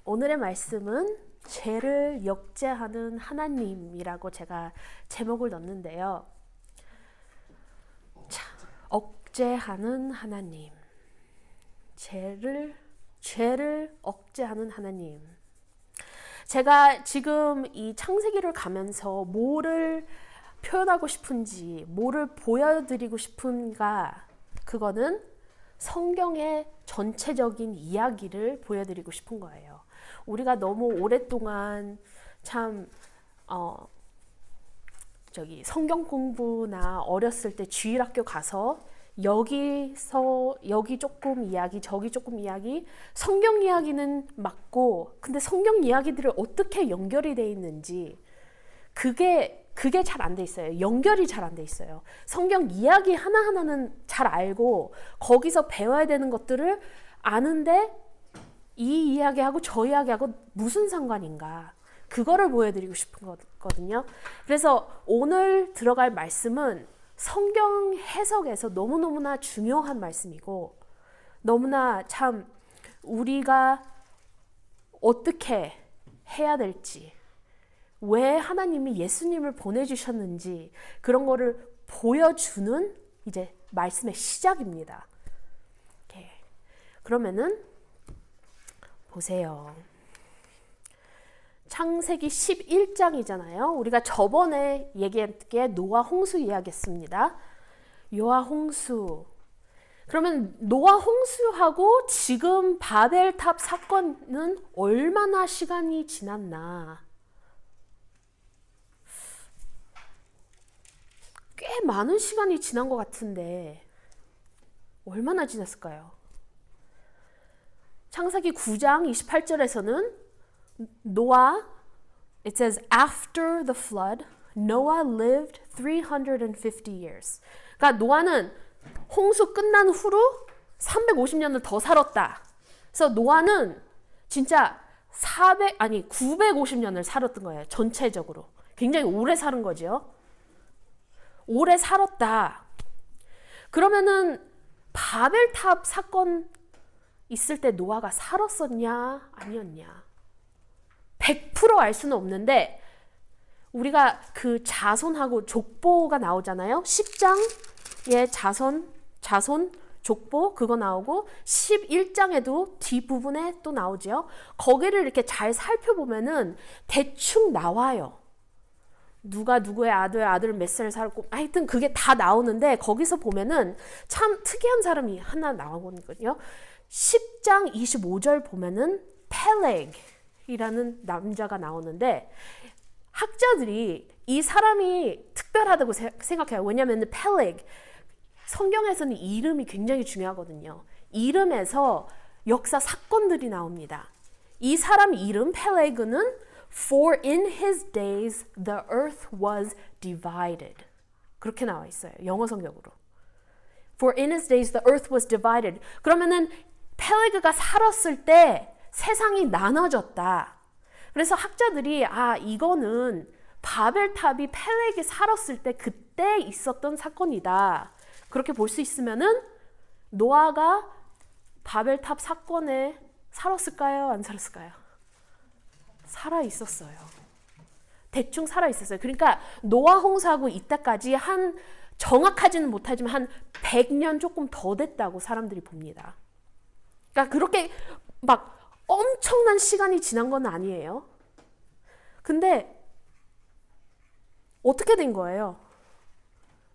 오늘의 말씀은 죄를 역제하는 하나님이라고 제가 제목을 넣었는데요. 자, 억제하는 하나님. 죄를 억제하는 하나님. 제가 지금 이 창세기를 가면서 뭐를 표현하고 싶은지, 뭐를 보여드리고 싶은가, 그거는 성경의 전체적인 이야기를 보여드리고 싶은 거예요. 우리가 너무 오랫동안 참 성경 공부나 어렸을 때 주일학교 가서 여기 조금 이야기, 저기 조금 이야기, 성경 이야기는 맞고, 근데 성경 이야기들을 어떻게 연결이 돼 있는지 그게 잘 안 돼 있어요. 연결이 잘 안 돼 있어요. 성경 이야기 하나하나는 잘 알고 거기서 배워야 되는 것들을 아는데 이 이야기하고 저 이야기하고 무슨 상관인가, 그거를 보여드리고 싶은 거거든요. 그래서 오늘 들어갈 말씀은 성경 해석에서 너무너무나 중요한 말씀이고, 너무나 참 우리가 어떻게 해야 될지, 왜 하나님이 예수님을 보내주셨는지 그런 거를 보여주는 이제 말씀의 시작입니다. 이렇게. 그러면은 보세요. 창세기 11장이잖아요. 우리가 저번에 얘기했게 노아 홍수 이야기했습니다. 노아 홍수. 그러면 노아 홍수하고 지금 바벨탑 사건은 얼마나 시간이 지났나? 꽤 많은 시간이 지난 것 같은데 얼마나 지났을까요? 창세기 9장 28절에서는 Noah, it says, after the flood, Noah lived 350 years. 그러니까 노아는 홍수 끝난 후로 350년을 더 살았다. 그래서 노아는 진짜 950년을 살았던 거예요. 전체적으로. 굉장히 오래 사는 거죠. 오래 살았다. 그러면은 바벨탑 사건 있을 때 노아가 살았었냐 아니었냐? 100% 알 수는 없는데, 우리가 그 자손하고 족보가 나오잖아요. 10장에 자손 족보 그거 나오고 11장에도 뒷부분에 또 나오죠. 거기를 이렇게 잘 살펴보면은 대충 나와요. 누가 누구의 아들 몇 살 살았고, 하여튼 그게 다 나오는데, 거기서 보면은 참 특이한 사람이 하나 나오거든요. 10장 25절 보면은 펠렉이라는 남자가 나오는데, 학자들이 이 사람이 특별하다고 생각해요. 왜냐하면 펠렉, 성경에서는 이름이 굉장히 중요하거든요. 이름에서 역사 사건들이 나옵니다. 이 사람 이름 펠렉은 For in his days the earth was divided. 그렇게 나와 있어요. 영어 성경으로. For in his days the earth was divided. 그러면은 펠레그가 살았을 때 세상이 나눠졌다. 그래서 학자들이 이거는 바벨탑이 펠레그가 살았을 때 그때 있었던 사건이다. 그렇게 볼 수 있으면은 노아가 바벨탑 사건에 살았을까요? 안 살았을까요? 살아 있었어요. 대충 살아 있었어요. 그러니까 노아 홍수하고 이때까지 정확하지는 못하지만 한 100년 조금 더 됐다고 사람들이 봅니다. 그러니까 그렇게 막 엄청난 시간이 지난 건 아니에요. 근데 어떻게 된 거예요?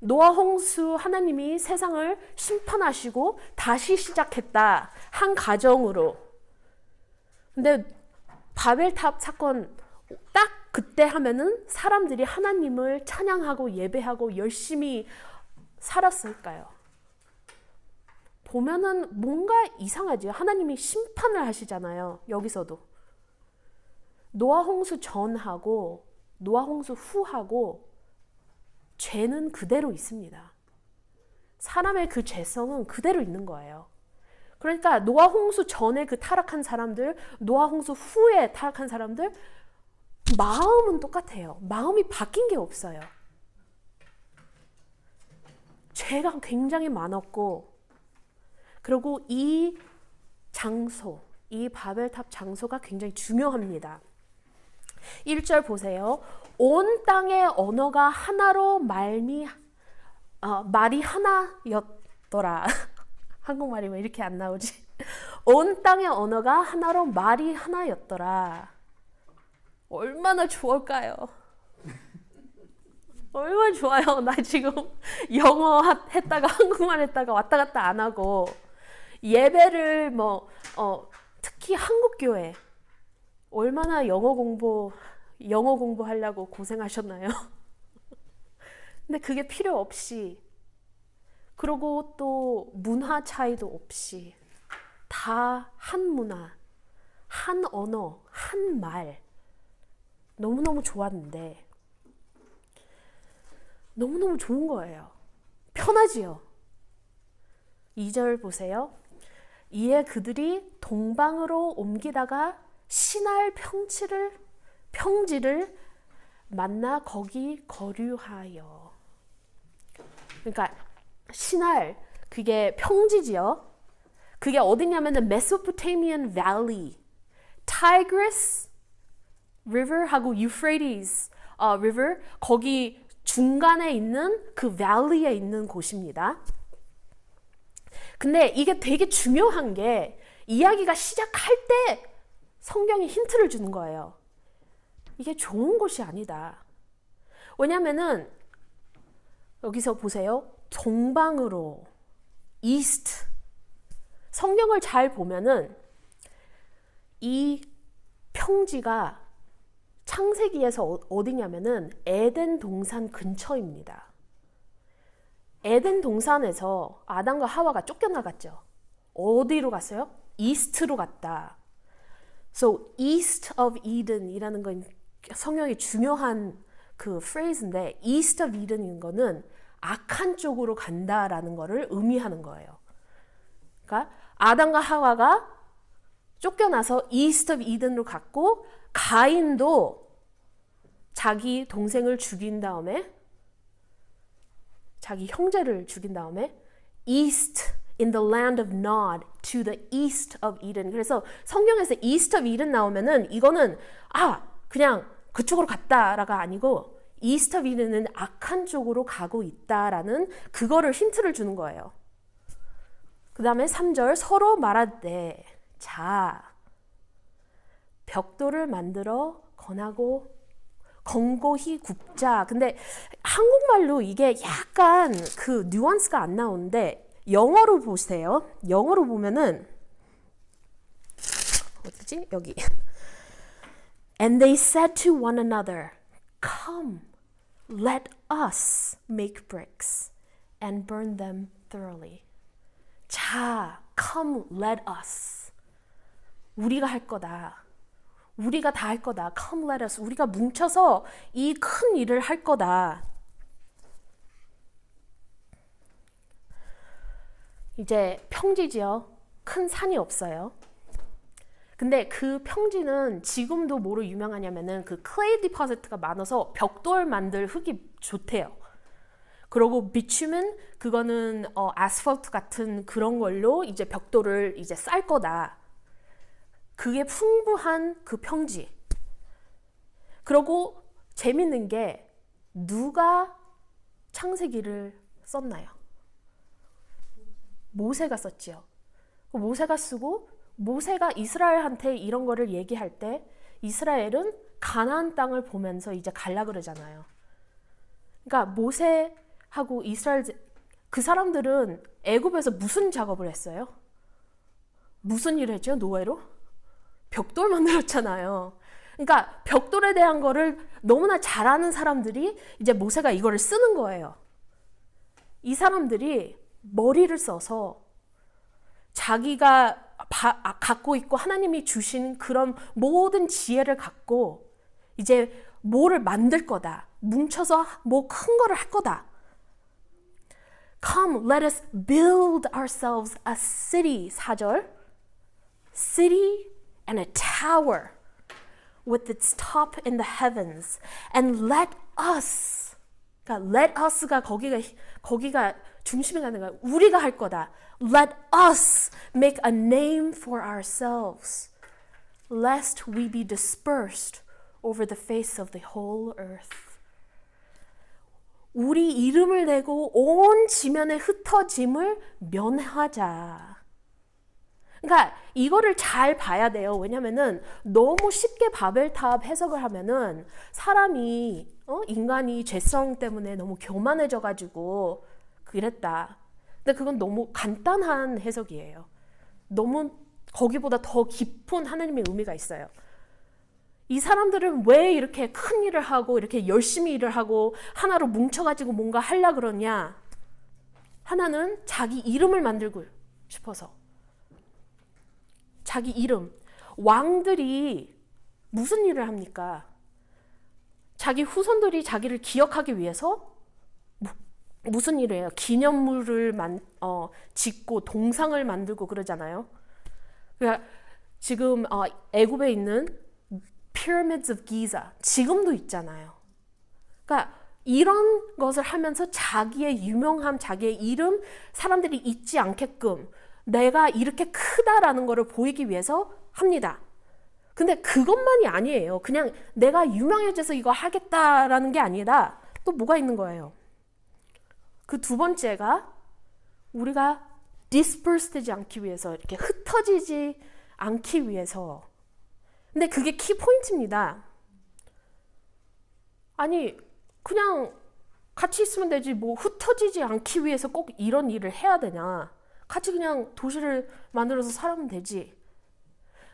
노아 홍수, 하나님이 세상을 심판하시고 다시 시작했다. 한 가정으로. 근데 바벨탑 사건 딱 그때 하면은 사람들이 하나님을 찬양하고 예배하고 열심히 살았을까요? 보면은 뭔가 이상하죠. 하나님이 심판을 하시잖아요. 여기서도. 노아 홍수 전하고 노아 홍수 후하고 죄는 그대로 있습니다. 사람의 그 죄성은 그대로 있는 거예요. 그러니까 노아 홍수 전에 그 타락한 사람들, 노아 홍수 후에 타락한 사람들, 마음은 똑같아요. 마음이 바뀐 게 없어요. 죄가 굉장히 많았고, 그리고 이 장소, 이 바벨탑 장소가 굉장히 중요합니다. 1절 보세요. 온 땅의 언어가 하나로 말이 하나였더라. 한국말이 왜 이렇게 안 나오지? 온 땅의 언어가 하나로 말이 하나였더라. 얼마나 좋을까요? 얼마나 좋아요. 나 지금 영어 했다가 한국말 했다가 왔다 갔다 안 하고 예배를 특히 한국교회 얼마나 영어 공부하려고 고생하셨나요? 근데 그게 필요 없이, 그리고 또 문화 차이도 없이 다 한 문화, 한 언어, 한 말. 너무너무 좋았는데 너무너무 좋은 거예요. 편하지요. 2절 보세요. 이에 그들이 동방으로 옮기다가 시날 평지를 만나 거기 거류하여. 그러니까 시날, 그게 평지지요. 그게 어디냐면은 메소포타미안 밸리, 타이그리스 리버하고 유프레티스 리버, 거기 중간에 있는 그 밸리에 있는 곳입니다. 근데 이게 되게 중요한 게 이야기가 시작할 때 성경이 힌트를 주는 거예요. 이게 좋은 곳이 아니다. 왜냐면은 여기서 보세요. 동방으로, 이스트. 성경을 잘 보면은 이 평지가 창세기에서 어디냐면은 에덴 동산 근처입니다. 에덴 동산에서 아담과 하와가 쫓겨나갔죠. 어디로 갔어요? 이스트로 갔다. So east of Eden이라는 건 성경이 중요한 그 phrase인데, east of Eden인 거는 악한 쪽으로 간다라는 거를 의미하는 거예요. 그러니까 아담과 하와가 쫓겨나서 east of Eden으로 갔고, 가인도 자기 동생을 죽인 다음에, 자기 형제를 죽인 다음에 east in the land of Nod to the east of Eden. 그래서 성경에서 east of Eden 나오면은 이거는 그냥 그쪽으로 갔다라가 아니고 east of Eden은 악한 쪽으로 가고 있다라는 그거를 힌트를 주는 거예요. 그 다음에 3절 서로 말하되 자 벽돌을 만들어 건고히 굽자. 근데 한국말로 이게 약간 그 뉘앙스가 안 나오는데 영어로 보세요. 영어로 보면은 어디지? 여기. And they said to one another, Come, let us make bricks and burn them thoroughly. 자, come, let us. 우리가 할 거다. 우리가 다 할 거다. Come let us. 우리가 뭉쳐서 이 큰 일을 할 거다. 이제 평지지요. 큰 산이 없어요. 근데 그 평지는 지금도 뭐로 유명하냐면은 그 클레이 디포지트가 많아서 벽돌 만들 흙이 좋대요. 그리고 비추면 그거는 아스팔트 같은 그런 걸로 이제 벽돌을 이제 쌀 거다. 그게 풍부한 그 평지. 그리고 재밌는 게 누가 창세기를 썼나요? 모세가 썼지요. 모세가 쓰고 모세가 이스라엘한테 이런 거를 얘기할 때 이스라엘은 가나안 땅을 보면서 이제 갈라 그러잖아요. 그러니까 모세하고 이스라엘 그 사람들은 애굽에서 무슨 작업을 했어요? 무슨 일을 했죠? 노예로? 벽돌 만들었잖아요. 그러니까 벽돌에 대한 거를 너무나 잘 아는 사람들이 이제 모세가 이거를 쓰는 거예요. 이 사람들이 머리를 써서 자기가 갖고 있고 하나님이 주신 그런 모든 지혜를 갖고 이제 뭐를 만들 거다. 뭉쳐서 뭐 큰 거를 할 거다. Come, let us build ourselves a city. 4절. City and a tower with its top in the heavens. And let us. 그러니까 let us가 거기가 중심에 가는 거야. 우리가 할 거다. Let us make a name for ourselves, lest we be dispersed over the face of the whole earth. 우리 이름을 내고 온 지면에 흩어짐을 면하자. 그러니까 이거를 잘 봐야 돼요. 왜냐면은 너무 쉽게 바벨탑 해석을 하면은 사람이 인간이 죄성 때문에 너무 교만해져 가지고 그랬다. 근데 그건 너무 간단한 해석이에요. 너무 거기보다 더 깊은 하나님의 의미가 있어요. 이 사람들은 왜 이렇게 큰 일을 하고 이렇게 열심히 일을 하고 하나로 뭉쳐가지고 뭔가 하려고 그러냐? 하나는 자기 이름을 만들고 싶어서. 자기 이름. 왕들이 무슨 일을 합니까? 자기 후손들이 자기를 기억하기 위해서 무슨 일을 해요? 기념물을 짓고 동상을 만들고 그러잖아요. 그러니까 지금 애굽에 있는 Pyramids of Giza 지금도 있잖아요. 그러니까 이런 것을 하면서 자기의 유명함, 자기의 이름 사람들이 잊지 않게끔 내가 이렇게 크다라는 것을 보이기 위해서 합니다. 근데 그것만이 아니에요. 그냥 내가 유명해져서 이거 하겠다라는 게 아니라 또 뭐가 있는 거예요. 그 두 번째가 우리가 disperse 되지 않기 위해서, 이렇게 흩어지지 않기 위해서. 근데 그게 키포인트입니다. 아니 그냥 같이 있으면 되지 뭐 흩어지지 않기 위해서 꼭 이런 일을 해야 되냐. 같이 그냥 도시를 만들어서 살면 되지.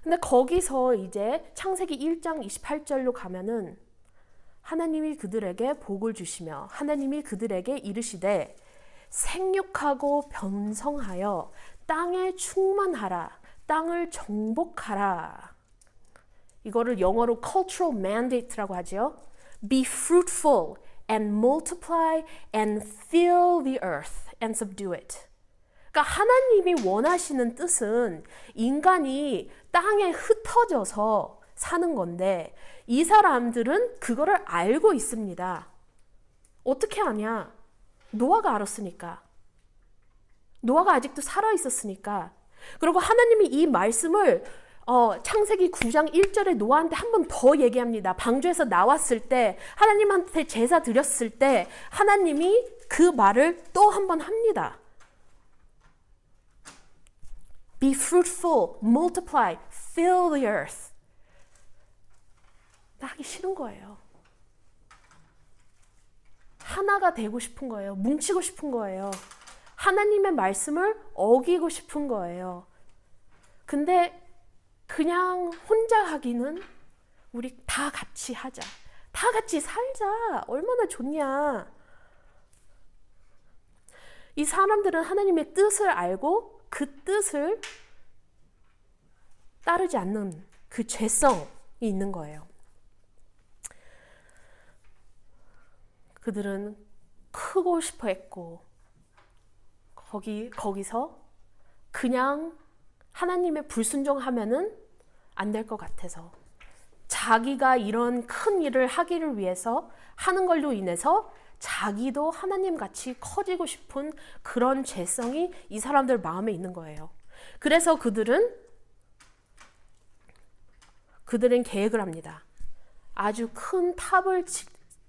근데 거기서 이제 창세기 1장 28절로 가면은 하나님이 그들에게 복을 주시며 하나님이 그들에게 이르시되 생육하고 번성하여 땅에 충만하라, 땅을 정복하라. 이거를 영어로 cultural mandate라고 하죠. Be fruitful and multiply and fill the earth and subdue it. 그러니까 하나님이 원하시는 뜻은 인간이 땅에 흩어져서 사는 건데 이 사람들은 그거를 알고 있습니다. 어떻게 아냐? 노아가 알았으니까. 노아가 아직도 살아 있었으니까. 그리고 하나님이 이 말씀을 창세기 9장 1절에 노아한테 한 번 더 얘기합니다. 방주에서 나왔을 때 하나님한테 제사 드렸을 때 하나님이 그 말을 또 한 번 합니다. Be fruitful, multiply, fill the earth. 나 하기 싫은 거예요. 하나가 되고 싶은 거예요. 뭉치고 싶은 거예요. 하나님의 말씀을 어기고 싶은 거예요. 근데 그냥 혼자 하기는 우리 다 같이 하자. 다 같이 살자. 얼마나 좋냐. 이 사람들은 하나님의 뜻을 알고 그 뜻을 따르지 않는 그 죄성이 있는 거예요. 그들은 크고 싶어 했고 거기서 그냥 하나님의 불순종하면은 안 될 것 같아서 자기가 이런 큰 일을 하기를 위해서 하는 걸로 인해서 자기도 하나님같이 커지고 싶은 그런 죄성이 이 사람들 마음에 있는 거예요. 그래서 그들은 계획을 합니다. 아주 큰 탑을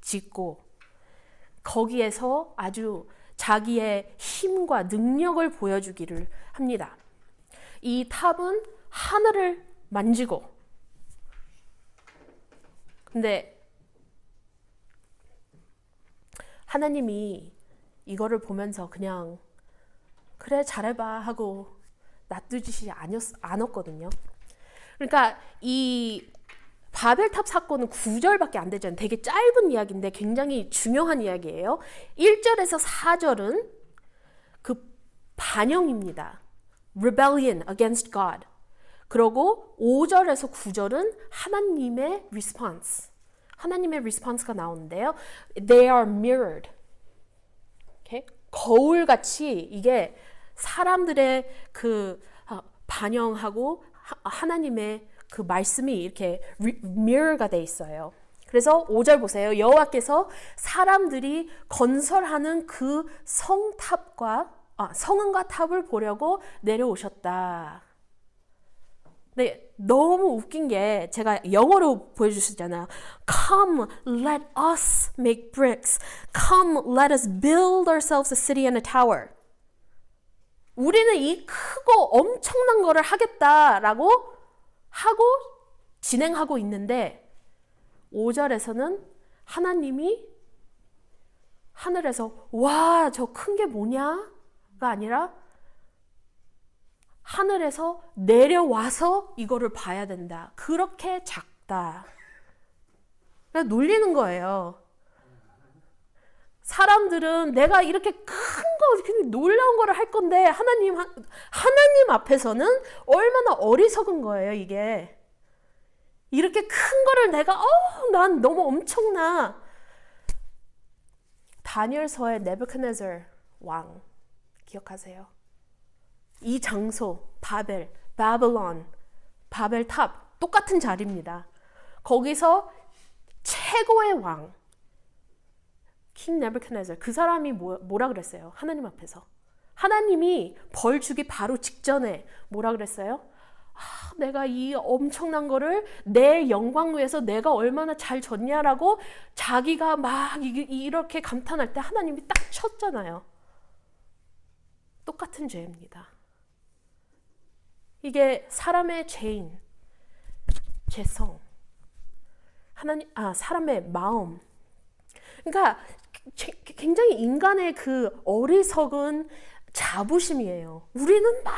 짓고 거기에서 아주 자기의 힘과 능력을 보여주기를 합니다. 이 탑은 하늘을 만지고, 근데 하나님이 이거를 보면서 그냥 그래 잘해봐 하고 놔두지 않았거든요. 그러니까 이 바벨탑 사건은 9절밖에 안 되잖아요. 되게 짧은 이야기인데 굉장히 중요한 이야기예요. 1절에서 4절은 그 반영입니다. Rebellion against God. 그리고 5절에서 9절은 하나님의 response. 하나님의 response가 나오는데요. They are mirrored. Okay? 거울같이 이게 사람들의 그 반영하고 하나님의 그 말씀이 이렇게 mirror가 돼 있어요. 그래서 5절 보세요. 여호와께서 사람들이 건설하는 그 성은과 탑을 보려고 내려오셨다. 네, 너무 웃긴 게 제가 영어로 보여주셨잖아요. Come, let us make bricks. Come, let us build ourselves a city and a tower. 우리는 이 크고 엄청난 거를 하겠다라고 하고 진행하고 있는데 5절에서는 하나님이 하늘에서 와, 저 큰 게 뭐냐가 아니라 하늘에서 내려와서 이거를 봐야 된다. 그렇게 작다. 그냥 놀리는 거예요. 사람들은 내가 이렇게 큰 거, 놀라운 거를 할 건데 하나님 앞에서는 얼마나 어리석은 거예요, 이게. 이렇게 큰 거를 내가 난 너무 엄청나. 다니엘서의 네부갓네살 왕 기억하세요? 이 장소 바벨론, 바벨탑 똑같은 자리입니다. 거기서 최고의 왕 킹 네부갓네살 그 사람이 뭐라 그랬어요? 하나님 앞에서 하나님이 벌 주기 바로 직전에 뭐라 그랬어요? 내가 이 엄청난 거를 내 영광 위해서 내가 얼마나 잘 졌냐라고 자기가 막 이렇게 감탄할 때 하나님이 딱 쳤잖아요. 똑같은 죄입니다. 이게 사람의 죄인, 죄성, 사람의 마음. 그러니까 굉장히 인간의 그 어리석은 자부심이에요. 우리는 막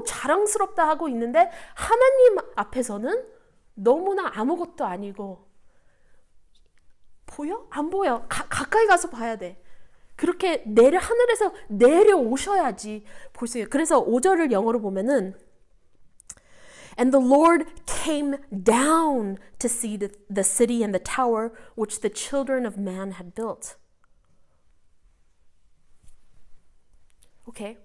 자랑스럽다 하고 있는데 하나님 앞에서는 너무나 아무것도 아니고 보여? 안 보여. 가까이 가서 봐야 돼. 그렇게 하늘에서 내려오셔야지 보세요. 그래서 5절을 영어로 보면은 And the Lord came down to see the city and the tower which the children of man had built. 오케이.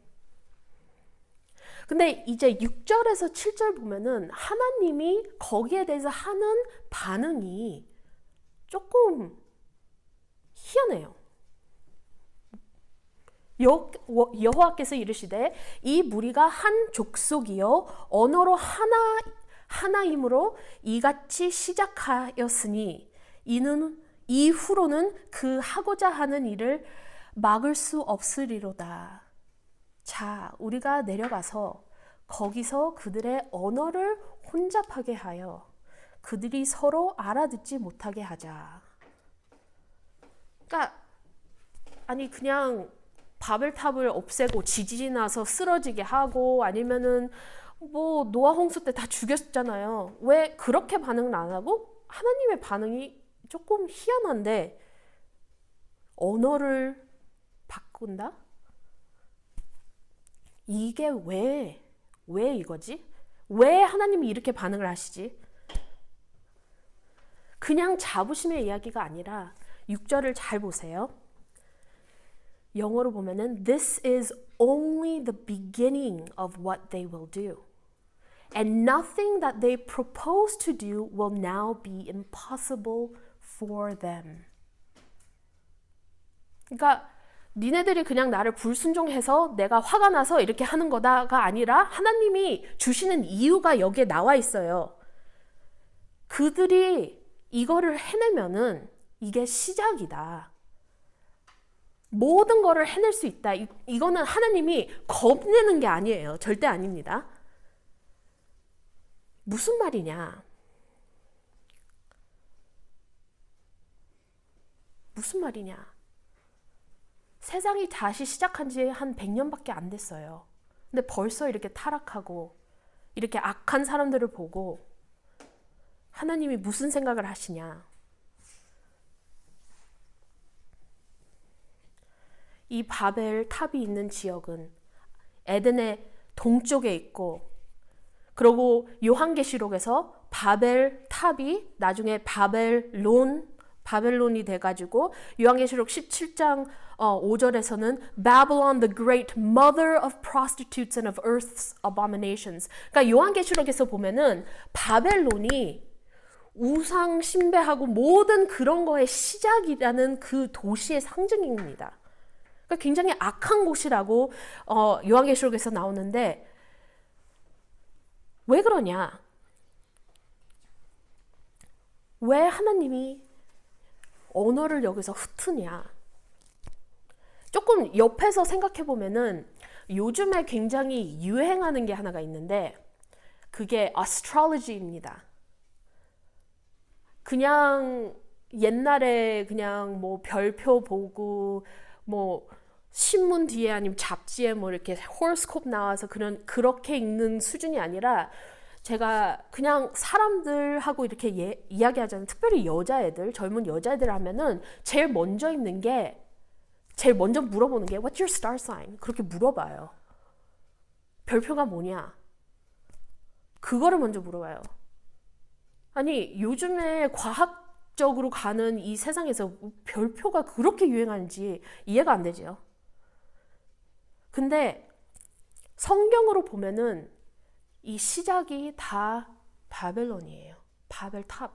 근데 이제 6절에서 7절 보면은 하나님이 거기에 대해서 하는 반응이 조금 희한해요. 여호와께서 이르시되 이 무리가 한 족속이요 언어로 하나임으로 이같이 시작하였으니 이는 이후로는 그 하고자 하는 일을 막을 수 없으리로다. 자, 우리가 내려가서 거기서 그들의 언어를 혼잡하게 하여 그들이 서로 알아듣지 못하게 하자. 그러니까 그냥 바벨탑을 없애고 지진이 나서 쓰러지게 하고 아니면은 노아 홍수 때 다 죽였잖아요. 왜 그렇게 반응을 안 하고 하나님의 반응이 조금 희한한데 언어를 바꾼다? 이게 왜 이거지? 왜 하나님이 이렇게 반응을 하시지? 그냥 자부심의 이야기가 아니라 6절을 잘 보세요. 영어로 보면은 This is only the beginning of what they will do. And nothing that they propose to do will now be impossible for them. 그러니까 니네들이 그냥 나를 불순종해서 내가 화가 나서 이렇게 하는 거다가 아니라 하나님이 주시는 이유가 여기에 나와 있어요. 그들이 이거를 해내면은 이게 시작이다. 모든 거를 해낼 수 있다. 이거는 하나님이 겁내는 게 아니에요. 절대 아닙니다. 무슨 말이냐? 무슨 말이냐? 세상이 다시 시작한 지 한 100년밖에 안 됐어요. 근데 벌써 이렇게 타락하고 이렇게 악한 사람들을 보고 하나님이 무슨 생각을 하시냐? 이 바벨 탑이 있는 지역은 에덴의 동쪽에 있고 그리고 요한계시록에서 바벨 탑이 나중에 바벨론이 돼가지고 요한계시록 17장 5절에서는 Babylon the great mother of prostitutes and of earth's abominations. 그러니까 요한계시록에서 보면은 바벨론이 우상 신배하고 모든 그런 거의 시작이라는 그 도시의 상징입니다. 그러니까 굉장히 악한 곳이라고 요한계시록에서 나오는데 왜 그러냐? 왜 하나님이 언어를 여기서 흩으냐? 조금 옆에서 생각해 보면은 요즘에 굉장히 유행하는 게 하나가 있는데 그게 astrology입니다. 그냥 옛날에 그냥 뭐 별표 보고 뭐 신문 뒤에 아니면 잡지에 뭐 이렇게 호로스코프 나와서 그렇게 읽는 수준이 아니라 제가 그냥 사람들하고 이렇게 이야기하잖아요. 특별히 여자애들, 젊은 여자애들 하면은 제일 먼저 물어보는 게 What's your star sign? 그렇게 물어봐요. 별표가 뭐냐? 그거를 먼저 물어봐요. 아니 요즘에 과학적으로 가는 이 세상에서 별표가 그렇게 유행하는지 이해가 안 되지요. 근데 성경으로 보면은 이 시작이 다 바벨론이에요. 바벨탑.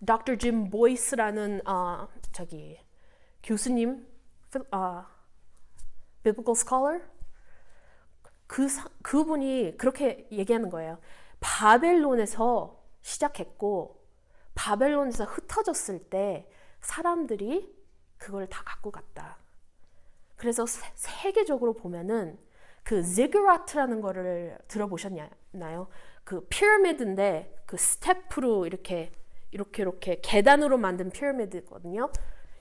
Dr. Jim Boyce라는 교수님, biblical scholar, 그분이 그렇게 얘기하는 거예요. 바벨론에서 시작했고 바벨론에서 흩어졌을 때 사람들이 그걸 다 갖고 갔다. 그래서 세계적으로 보면은 그 지그라트라는 거를 들어보셨나요? 그 피라미드인데 그 스텝으로 이렇게 계단으로 만든 피라미드거든요.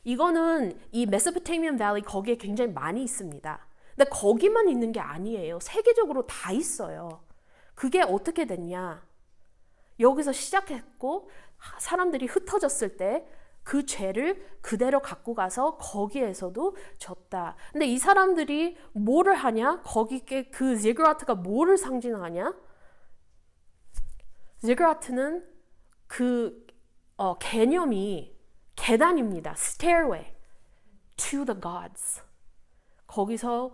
이거는 이 메소포타미안 밸리 거기에 굉장히 많이 있습니다. 근데 거기만 있는 게 아니에요. 세계적으로 다 있어요. 그게 어떻게 됐냐? 여기서 시작했고 사람들이 흩어졌을 때 그 죄를 그대로 갖고 가서 거기에서도 졌다. 근데 이 사람들이 뭐를 하냐? 거기에 그 지그라트가 뭐를 상징하냐? 지그라트는 그 개념이 계단입니다. Stairway to the gods. 거기서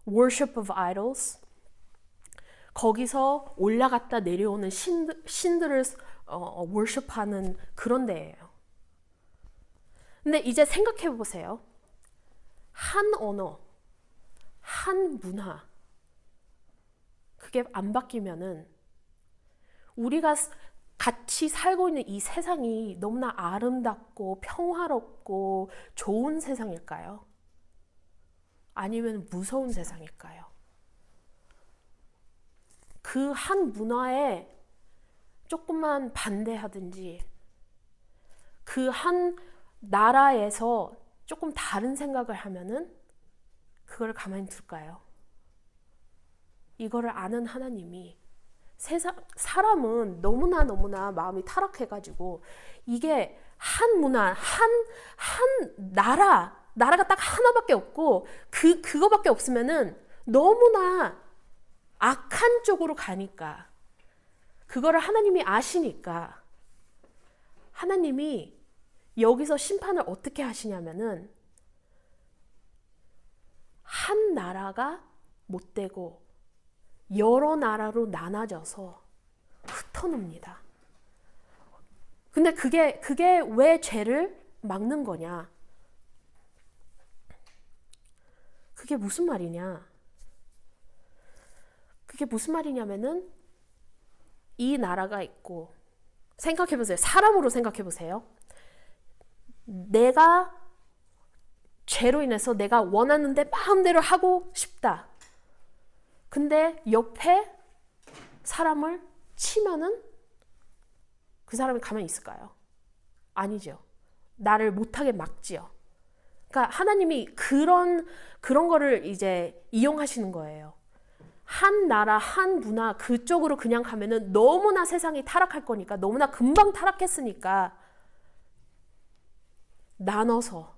worship of idols. 거기서 올라갔다 내려오는 신들을 worship하는 그런 데예요. 근데 이제 생각해 보세요. 한 언어, 한 문화, 그게 안 바뀌면은 우리가 같이 살고 있는 이 세상이 너무나 아름답고 평화롭고 좋은 세상일까요? 아니면 무서운 세상일까요? 그 한 문화에 조금만 반대하든지 그 한 나라에서 조금 다른 생각을 하면은 그걸 가만히 둘까요? 이거를 아는 하나님이 사람은 너무나 마음이 타락해가지고 이게 한 문화, 한 나라가 딱 하나밖에 없고 그거밖에 없으면은 너무나 악한 쪽으로 가니까 그거를 하나님이 아시니까 하나님이 여기서 심판을 어떻게 하시냐면은 한 나라가 못되고 여러 나라로 나눠져서 흩어놉니다. 근데 그게 왜 죄를 막는 거냐? 그게 무슨 말이냐? 그게 무슨 말이냐면은 이 나라가 있고 생각해 보세요. 사람으로 생각해 보세요. 내가 죄로 인해서 내가 원하는데 마음대로 하고 싶다. 근데 옆에 사람을 치면은 그 사람이 가만히 있을까요? 아니죠. 나를 못하게 막지요. 그러니까 하나님이 그런 거를 이제 이용하시는 거예요. 한 나라, 한 문화 그쪽으로 그냥 가면은 너무나 세상이 타락할 거니까 너무나 금방 타락했으니까 나눠서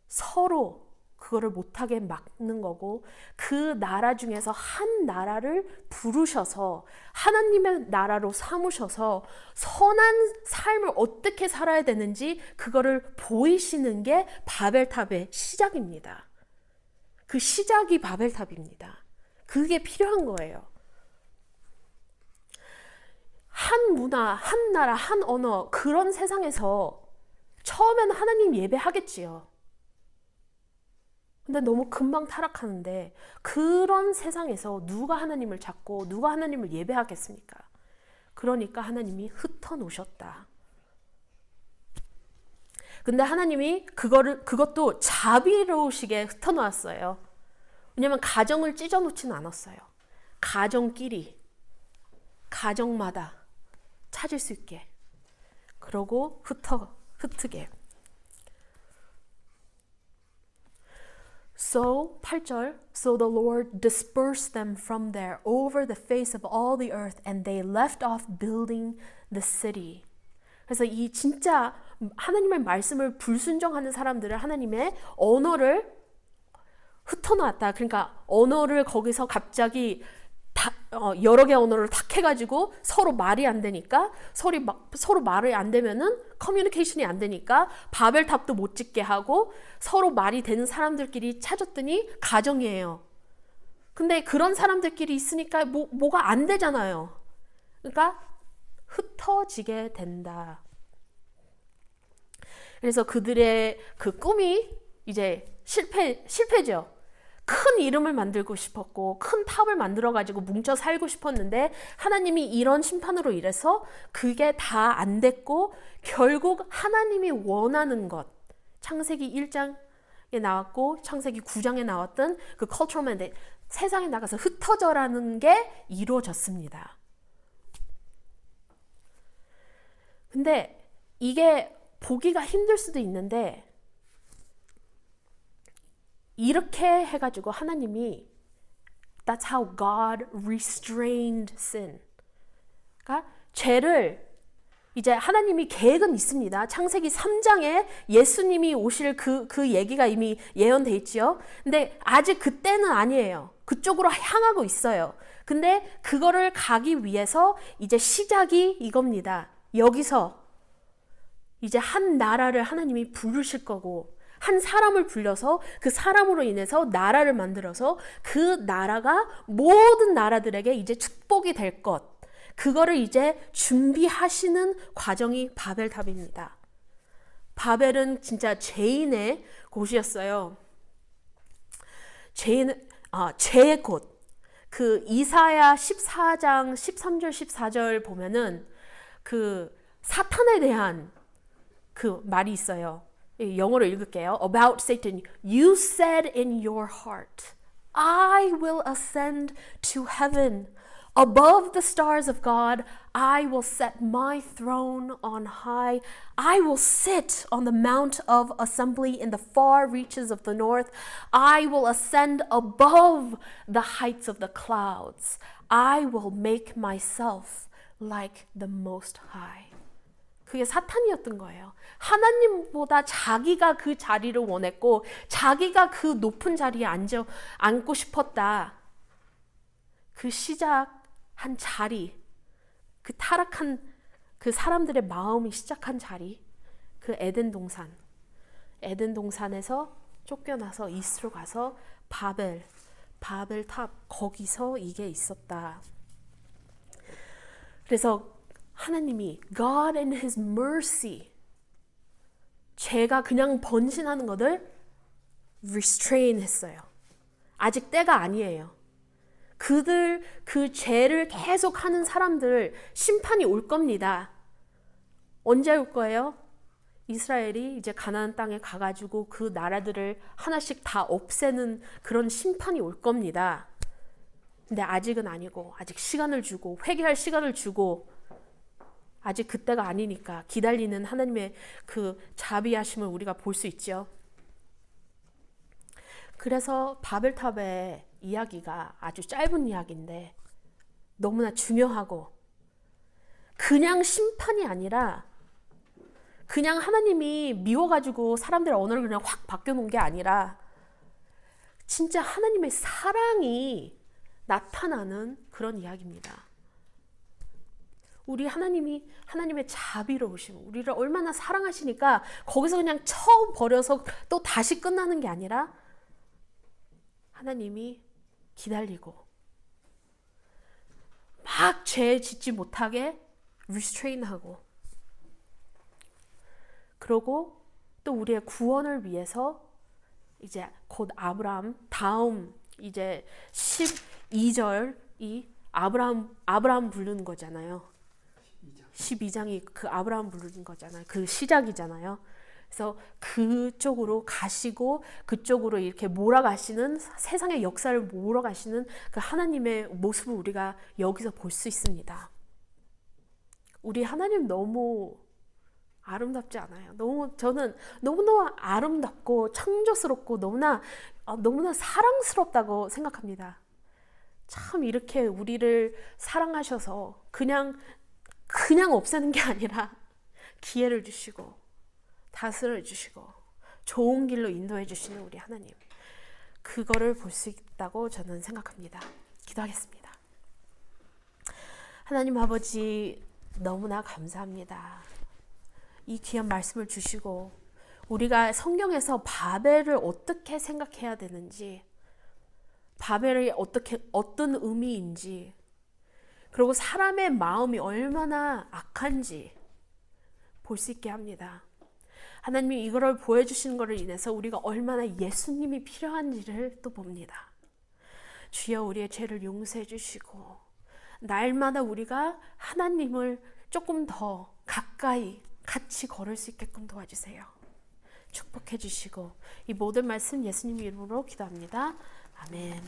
서로 그거를 못하게 막는 거고 그 나라 중에서 한 나라를 부르셔서 하나님의 나라로 삼으셔서 선한 삶을 어떻게 살아야 되는지 그거를 보이시는 게 바벨탑의 시작입니다. 그 시작이 바벨탑입니다. 그게 필요한 거예요. 문화, 한 나라, 한 언어 그런 세상에서 처음에는 하나님 예배하겠지요. 근데 너무 금방 타락하는데 그런 세상에서 누가 하나님을 찾고 누가 하나님을 예배하겠습니까? 그러니까 하나님이 흩어놓으셨다. 근데 하나님이 그것도 자비로우시게 흩어놓았어요. 왜냐면 가정을 찢어놓지는 않았어요. 가정끼리, 가정마다 찾을 수 있게. 그러고 흩트게. So, 8절, So the Lord dispersed them from there over the face of all the earth, and they left off building the city. 그래서 이 진짜 하나님의 말씀을 불순종하는 사람들을 하나님의 언어를 흩어놨다. 그러니까 언어를 거기서 갑자기 여러 개 언어를 탁 해가지고 서로 말이 안 되니까 서로 말이 안 되면은 커뮤니케이션이 안 되니까 바벨탑도 못 짓게 하고 서로 말이 되는 사람들끼리 찾았더니 가정이에요. 근데 그런 사람들끼리 있으니까 뭐가 안 되잖아요. 그러니까 흩어지게 된다. 그래서 그들의 그 꿈이 이제 실패죠. 큰 이름을 만들고 싶었고 큰 탑을 만들어가지고 뭉쳐 살고 싶었는데 하나님이 이런 심판으로 인해서 그게 다 안 됐고 결국 하나님이 원하는 것 창세기 1장에 나왔고 창세기 9장에 나왔던 그 cultural mandate 세상에 나가서 흩어져라는 게 이루어졌습니다. 근데 이게 보기가 힘들 수도 있는데 이렇게 해가지고 하나님이 That's how God restrained sin. 그러니까 죄를 이제 하나님이 계획은 있습니다. 창세기 3장에 예수님이 오실 그 얘기가 이미 예언돼 있지요. 근데 아직 그때는 아니에요. 그쪽으로 향하고 있어요. 근데 그거를 가기 위해서 이제 시작이 이겁니다. 여기서 이제 한 나라를 하나님이 부르실 거고 한 사람을 불려서 그 사람으로 인해서 나라를 만들어서 그 나라가 모든 나라들에게 이제 축복이 될 것. 그거를 이제 준비하시는 과정이 바벨탑입니다. 바벨은 진짜 죄인의 곳이었어요. 죄의 곳. 그 이사야 14장 13절 14절 보면은 그 사탄에 대한 그 말이 있어요. 영어로 읽을게요. About Satan, you said in your heart, I will ascend to heaven. Above the stars of God, I will set my throne on high. I will sit on the mount of assembly in the far reaches of the north. I will ascend above the heights of the clouds. I will make myself like the Most High. 그게 사탄이었던 거예요. 하나님보다 자기가 그 자리를 원했고 자기가 그 높은 자리에 앉고 싶었다. 그 시작한 자리, 그 타락한 그 사람들의 마음이 시작한 자리, 그 에덴 동산에서 쫓겨나서 이스로 가서 바벨탑 거기서 이게 있었다. 그래서 하나님이 God in His mercy 죄가 그냥 번신하는 것을 restrain 했어요. 아직 때가 아니에요. 그 죄를 계속 하는 사람들 심판이 올 겁니다. 언제 올 거예요? 이스라엘이 이제 가나안 땅에 가가지고 그 나라들을 하나씩 다 없애는 그런 심판이 올 겁니다. 근데 아직은 아니고 아직 시간을 주고 회개할 시간을 주고 아직 그때가 아니니까 기다리는 하나님의 그 자비하심을 우리가 볼 수 있죠. 그래서 바벨탑의 이야기가 아주 짧은 이야기인데 너무나 중요하고 그냥 심판이 아니라 그냥 하나님이 미워가지고 사람들의 언어를 그냥 확 바뀌어놓은 게 아니라 진짜 하나님의 사랑이 나타나는 그런 이야기입니다. 우리 하나님의 자비로우심, 우리를 얼마나 사랑하시니까 거기서 그냥 쳐버려서 또 다시 끝나는 게 아니라 하나님이 기다리고 막 죄 짓지 못하게 restrain하고, 그리고 또 우리의 구원을 위해서 이제 곧 아브라함 다음 이제 12절이 아브라함 부르는 거잖아요. 12장이 그 아브라함 부르는 거잖아요. 그 시작이잖아요. 그래서 그쪽으로 가시고 그쪽으로 이렇게 몰아가시는, 세상의 역사를 몰아가시는 그 하나님의 모습을 우리가 여기서 볼 수 있습니다. 우리 하나님 너무 아름답지 않아요? 저는 너무너무 아름답고 창조스럽고 너무나 사랑스럽다고 생각합니다. 참 이렇게 우리를 사랑하셔서 그냥 없애는 게 아니라 기회를 주시고 다스려 주시고 좋은 길로 인도해 주시는 우리 하나님, 그거를 볼 수 있다고 저는 생각합니다. 기도하겠습니다. 하나님 아버지, 너무나 감사합니다. 이 귀한 말씀을 주시고 우리가 성경에서 바벨을 어떻게 생각해야 되는지, 바벨이 어떤 의미인지, 그리고 사람의 마음이 얼마나 악한지 볼 수 있게 합니다. 하나님이 이거를 보여주시는 것을 인해서 우리가 얼마나 예수님이 필요한지를 또 봅니다. 주여, 우리의 죄를 용서해 주시고 날마다 우리가 하나님을 조금 더 가까이 같이 걸을 수 있게끔 도와주세요. 축복해 주시고 이 모든 말씀 예수님 이름으로 기도합니다. 아멘.